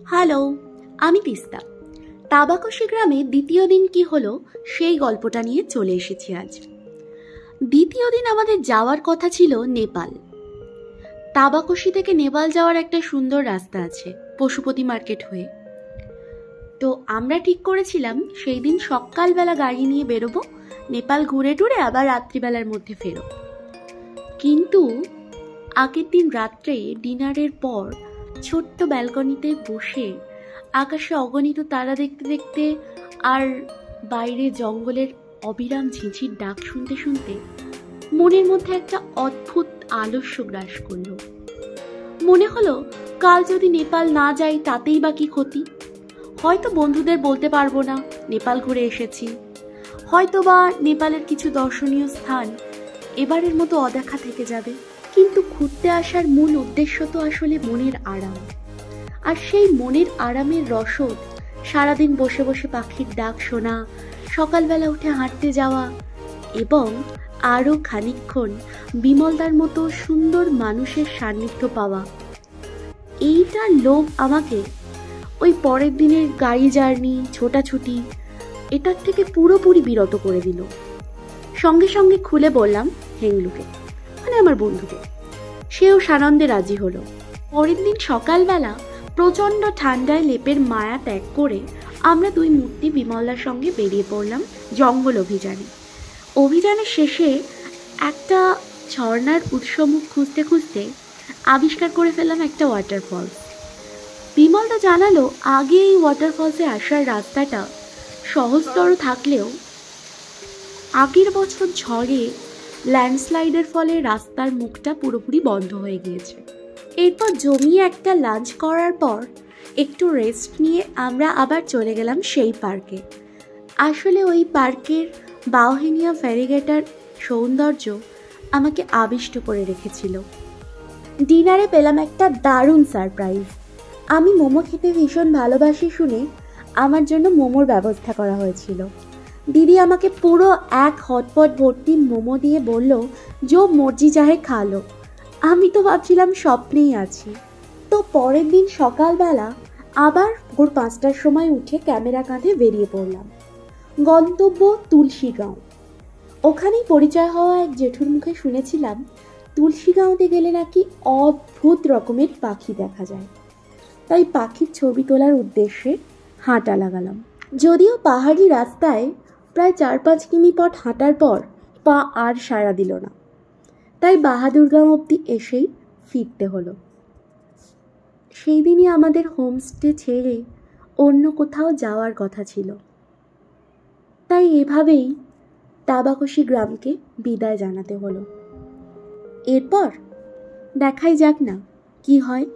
Hello, আমি তিস্তা। তাবাকশি গ্রামে দ্বিতীয় দিন কি হলো সেই গল্পটা নিয়ে চলে এসেছি আজ। দ্বিতীয় দিন আমাদের যাওয়ার কথা ছিল নেপাল। তাবাকশি থেকে নেপাল যাওয়ার একটা সুন্দর রাস্তা আছে পশুপতি মার্কেট হয়ে। তো আমরা ঠিক করেছিলাম সেই দিন সকালবেলা গাড়ি নিয়ে বেরোবো, নেপাল ঘুরে টুরে আবার রাত্রিবেলার মধ্যে ফেরো। কিন্তু আগের দিন রাত্রে ডিনারের পর ছোট্ট ব্যালকনিতে বসে আকাশে অগণিত তারা দেখতে দেখতে আর বাইরে জঙ্গলের অবিরাম ঝিঁঝির ডাক শুনতে শুনতে মনের মধ্যে একটা অদ্ভুত আলস্য গ্রাস করলো। মনে হলো কাল যদি নেপাল না যাই তাতেই বা কি ক্ষতি। হয়তো বন্ধুদের বলতে পারবো না নেপাল ঘুরে এসেছি, হয়তো বা নেপালের কিছু দর্শনীয় স্থান এবারের মতো অদেখা থেকে যাবে। কিন্তু ঘুরতে আসার মূল উদ্দেশ্য তো আসলে মনের আরাম। আর সেই মনের আরামের রসদ সারাদিন বসে বসে পাখির ডাক শোনা, সকালবেলা উঠে হাঁটতে যাওয়া এবং আরও খানিকক্ষণ বিমলদার মতো সুন্দর মানুষের সান্নিধ্য পাওয়া, এইটার লোভ আমাকে ওই পরের দিনের গাড়ি জার্নি ছোটাছুটি এটার থেকে পুরোপুরি বিরত করে দিল। সঙ্গে সঙ্গে খুলে বললাম হেংলুকে, মানে আমার বন্ধুকে। সেও সানন্দে রাজি হলো। পরের দিন সকালবেলা প্রচণ্ড ঠান্ডায় লেপের মায়া ত্যাগ করে আমরা দুই মূর্তি বিমলার সঙ্গে বেরিয়ে পড়লাম জঙ্গল অভিযানে। অভিযানের শেষে একটা ঝর্ণার উৎসমুখ খুঁজতে খুঁজতে আবিষ্কার করে ফেললাম একটা ওয়াটারফলস। বিমলদা জানালো আগে এই ওয়াটারফলসে আসার রাস্তাটা সহজতর থাকলেও আগের বছর ঝড়ে ল্যান্ডস্লাইডের ফলে রাস্তার মুখটা পুরোপুরি বন্ধ হয়ে গিয়েছে। এরপর জমিয়ে একটা লাঞ্চ করার পর একটু রেস্ট নিয়ে আমরা আবার চলে গেলাম সেই পার্কে। আসলে ওই পার্কের বাওহেনিয়া ফেরিগেটার সৌন্দর্য আমাকে আবিষ্ট করে রেখেছিল। ডিনারে পেলাম একটা দারুণ সারপ্রাইজ। আমি মোমো খেতে ভীষণ ভালোবাসি শুনে আমার জন্য মোমোর ব্যবস্থা করা হয়েছিল। দিদি আমাকে পুরো এক হটপট ভর্তি মোমো দিয়ে বলল, জো মর্জি চাহে খালো। আমি তো ভাবছিলাম স্বপ্নেই আছি। তো পরের দিন সকালবেলা আবার ভোর 5টার সময় উঠে ক্যামেরা কাঁধে বেরিয়ে পড়লাম। গন্তব্য তুলসীগাঁও। ওখানেই পরিচয় হওয়া এক জেঠুর মুখে শুনেছিলাম তুলসীগাঁওতে গেলে নাকি অদ্ভুত রকমের পাখি দেখা যায়। তাই পাখির ছবি তোলার উদ্দেশ্যে হাঁটা লাগালাম। যদিও পাহাড়ি রাস্তায় প্রায় 4-5 কিমি পথ হাঁটার পর পা আর সাড়া দিল না, তাই বাহাদুরগাঁও অবধি এসেই ফিরতে হলো। সেই দিনই আমাদের হোমস্টে ছেড়ে অন্য কোথাও যাওয়ার কথা ছিল। তাই এভাবেই তাবাকশি গ্রামকে বিদায় জানাতে হলো। এরপর দেখাই যাক না কি হয়।